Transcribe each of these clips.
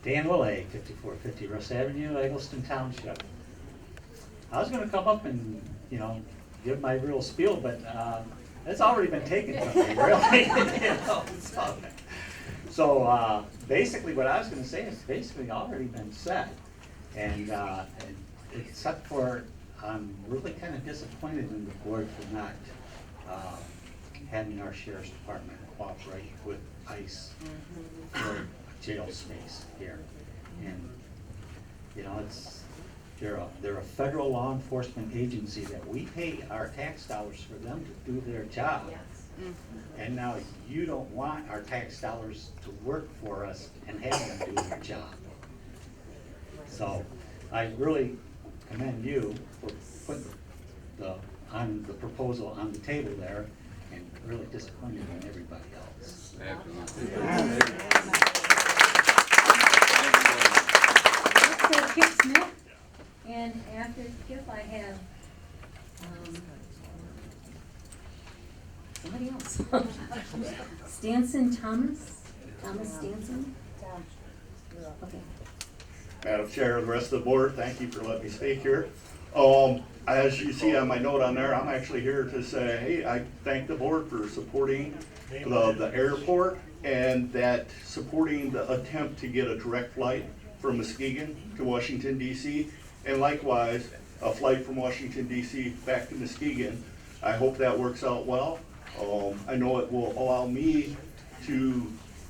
Dan Willay, 5450 Russ Avenue, Eggleston Township. I was gonna come up and, give my real spiel, but, it's already been taken from me, really. So, basically what I was gonna say is basically already been said. And except for, I'm really kind of disappointed in the board for not, having our sheriff's department cooperate with ICE for jail space here. And, they're a federal law enforcement agency that we pay our tax dollars for them to do their job. Yes. And now you don't want our tax dollars to work for us and have them do their job. So I really commend you for putting the proposal on the table there, and really disappointed in everybody else. So Kip Smith, and after Kip I have somebody else. Stanson Thomas Stanson? Okay. Madam Chair, and the rest of the board, thank you for letting me speak here. As you see on my note on there, I'm actually here to say, hey, I thank the board for supporting the airport and that supporting the attempt to get a direct flight from Muskegon to Washington DC, and likewise a flight from Washington DC back to Muskegon. I hope that works out well. I know it will allow me to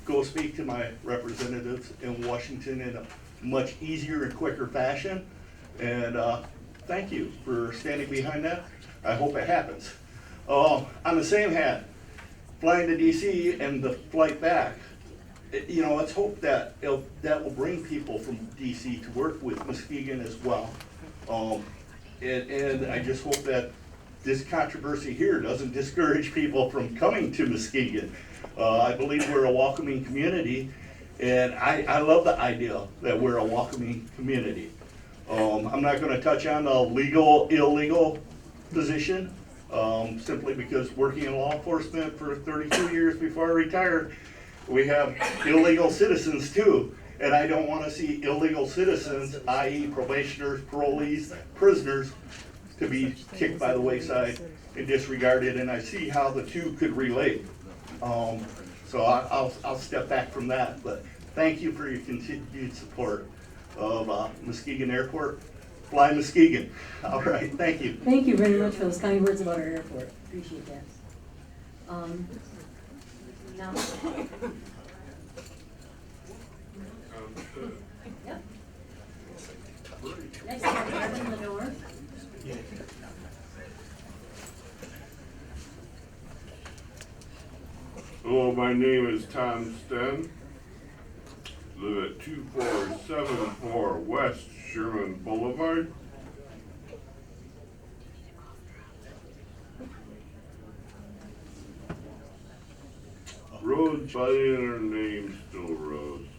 go speak to my representatives in Washington in a much easier and quicker fashion. And thank you for standing behind that. I hope it happens. On the same hand, flying to DC and the flight back, let's hope that that will bring people from DC to work with Muskegon as well. And I just hope that this controversy here doesn't discourage people from coming to Muskegon. I believe we're a welcoming community, and I love the idea that we're a welcoming community. I'm not going to touch on the legal, illegal position, simply because working in law enforcement for 32 years before I retired, we have illegal citizens too. And I don't want to see illegal citizens, i.e. probationers, parolees, prisoners, to be kicked by the wayside and disregarded, and I see how the two could relate. So I'll step back from that, but thank you for your continued support of Muskegon Airport. Fly Muskegon. All right, thank you. Thank you very much for those kind words about our airport. Appreciate that. Now. Yep. Next, we have Marvin Lenore. Hello, my name is Tom Sten. Live at 2474 West Sherman Boulevard. Roads by their name still roads.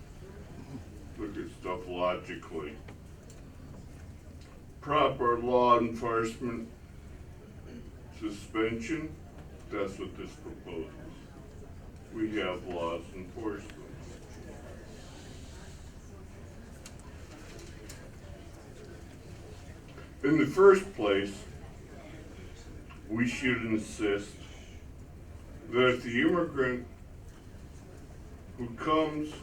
Look at stuff logically. Proper law enforcement suspension, that's what this proposes. We have laws enforcement. In the first place, we should insist that if the immigrant who comes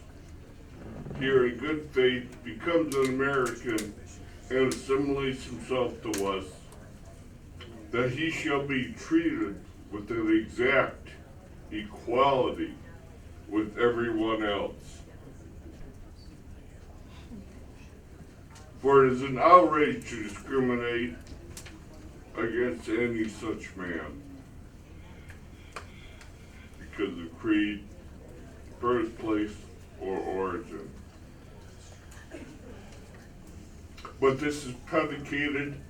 here in good faith becomes an American and assimilates himself to us, that he shall be treated with an exact equality with everyone else. For it is an outrage to discriminate against any such man because of creed, birthplace, or origin. But this is predicated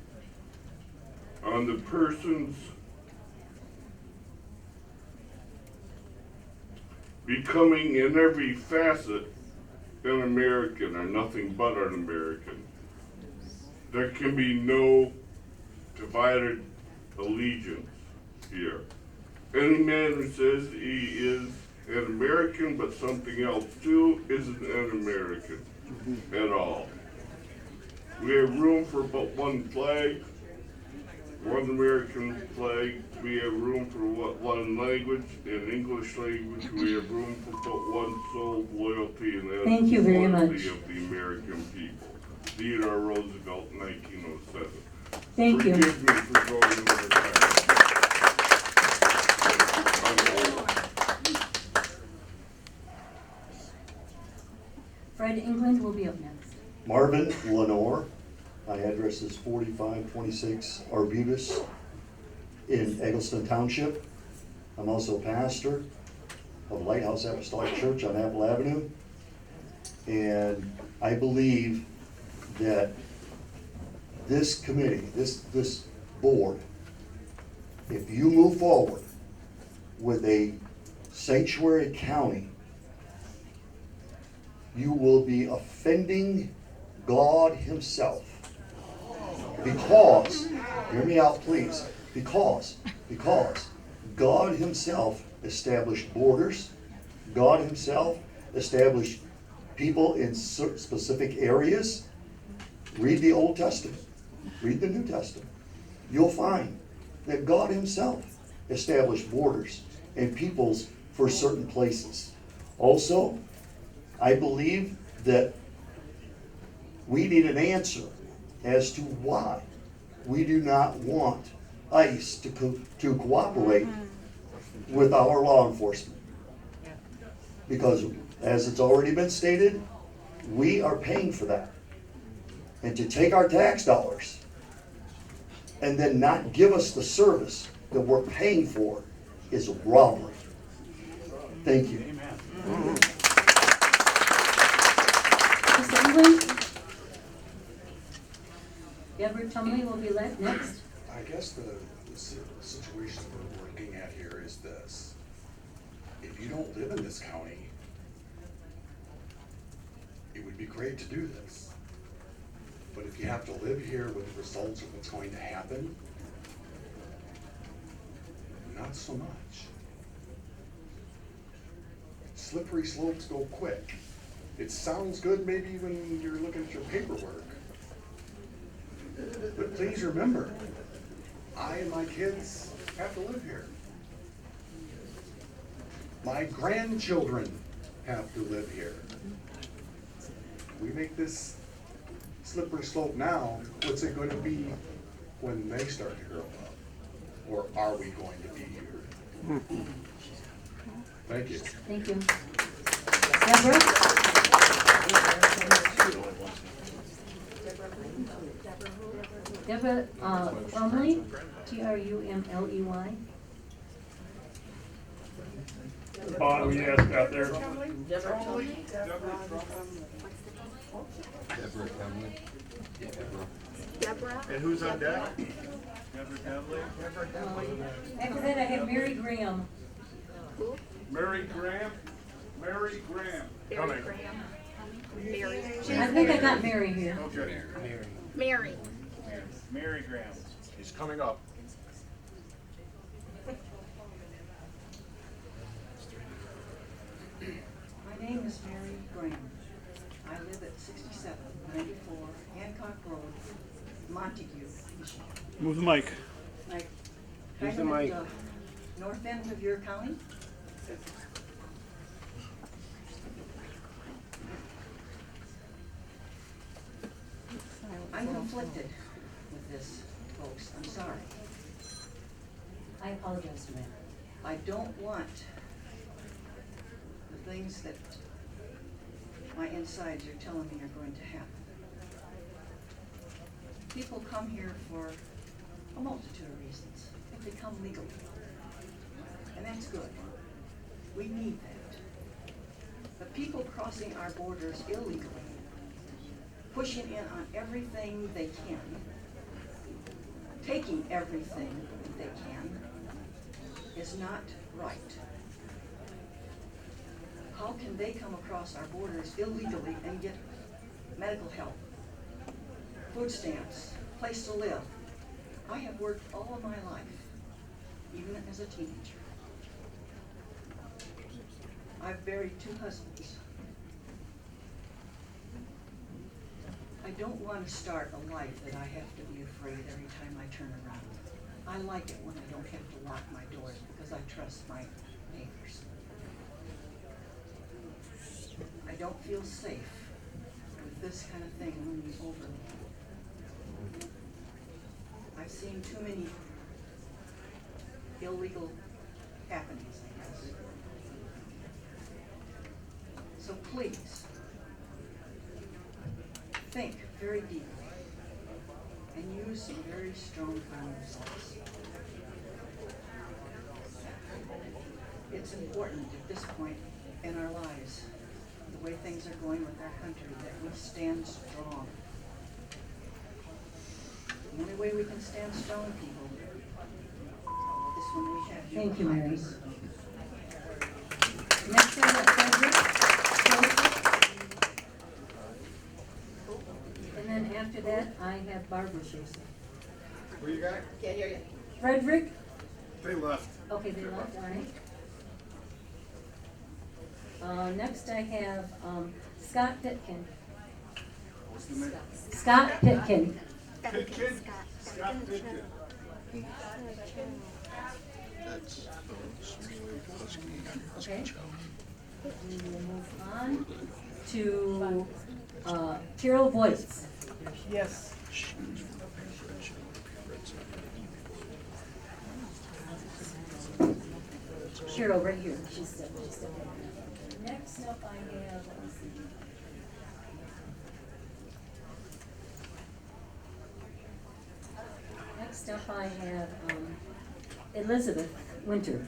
on the person's becoming in every facet an American or nothing but an American. There can be no divided allegiance here. Any man who says he is an American but something else too isn't an American. at all. We have room for but one flag, one American flag. We have room for one language, in English language. We have room for but one soul, loyalty, and that Thank is you the very loyalty much. of the American people. Theodore Roosevelt, 1907. Thank you. Forgive me for going over time. Fred England will be up next. Marvin Lenore. My address is 4526 Arbutus in Eggleston Township. I'm also pastor of Lighthouse Apostolic Church on Apple Avenue. And I believe that this committee, this board, if you move forward with a sanctuary county, you will be offending God himself. Because, hear me out please, because God himself established borders, God himself established people in specific areas. Read the Old Testament, read the New Testament. You'll find that God himself established borders and peoples for certain places. Also, I believe that we need an answer as to why we do not want ICE to cooperate with our law enforcement. Because, as it's already been stated, we are paying for that. And to take our tax dollars and then not give us the service that we're paying for is robbery. Thank you. Mr. England? Deborah Tumley will be next. I guess the situation we're looking at here is this. If you don't live in this county, it would be great to do this. But if you have to live here with the results of what's going to happen, not so much. Slippery slopes go quick. It sounds good maybe when you're looking at your paperwork. But please remember, I and my kids have to live here. My grandchildren have to live here. We make this slippery slope now, what's it going to be when they start to grow up? Or are we going to be here? Thank you. Thank you. Deborah? Deborah Trumley, Trumley. Bond, we asked out there. Deborah. And who's on deck? After that, I have Mary Graham. Who? Mary Graham. Mary Graham. Barry Coming. Graham. Barry. I think I got Mary here. Okay. Mary. Mary Graham. He's coming up. My name is Mary Graham. I live at 6794 Hancock Road, Montague, Michigan. Move the mic. Like, kind of at the north end of your county. I'm conflicted with this, folks. I'm sorry. I apologize to Mary. I don't want the things that my insides are telling me are going to happen. People come here for a multitude of reasons, if they come legally. And that's good. We need that. But people crossing our borders illegally, pushing in on everything they can, taking everything they can, is not right. How can they come across our borders illegally and get medical help, food stamps, place to live? I have worked all of my life, even as a teenager. I've buried 2 husbands. I don't want to start a life that I have to be afraid every time I turn around. I like it when I don't have to lock my doors because I trust my neighbors. I don't feel safe with this kind of thing looming over me. I've seen too many illegal happenings, I guess. So please, think very deeply and use some very strong common sense. It's important at this point in our lives, the way things are going with our country, that we stand strong. The only way we can stand strong, people, is when we have you Thank you, behind Mary. us. Next I have Frederick. And then after that, I have Barbara Schuster. Who you got? Can't hear you. Frederick? They left. Okay, they left, all right. Next I have, Scott Pitkin. What's the name? Scott Pitkin. Pitkin? Scott Pitkin. Okay. We will move on to, Carol Voights. Yes. Cheryl, right here. She's stepping. Next up, I have, let me see. Next up, I have, Elizabeth Winter.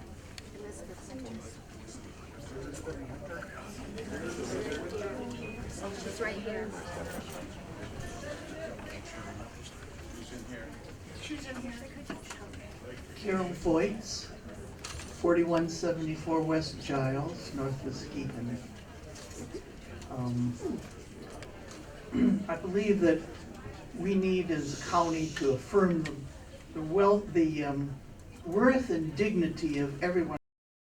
She's right here. Carol Voights, 4174 West Giles, North Muskegon. I believe that we need as a county to affirm the worth and dignity of everyone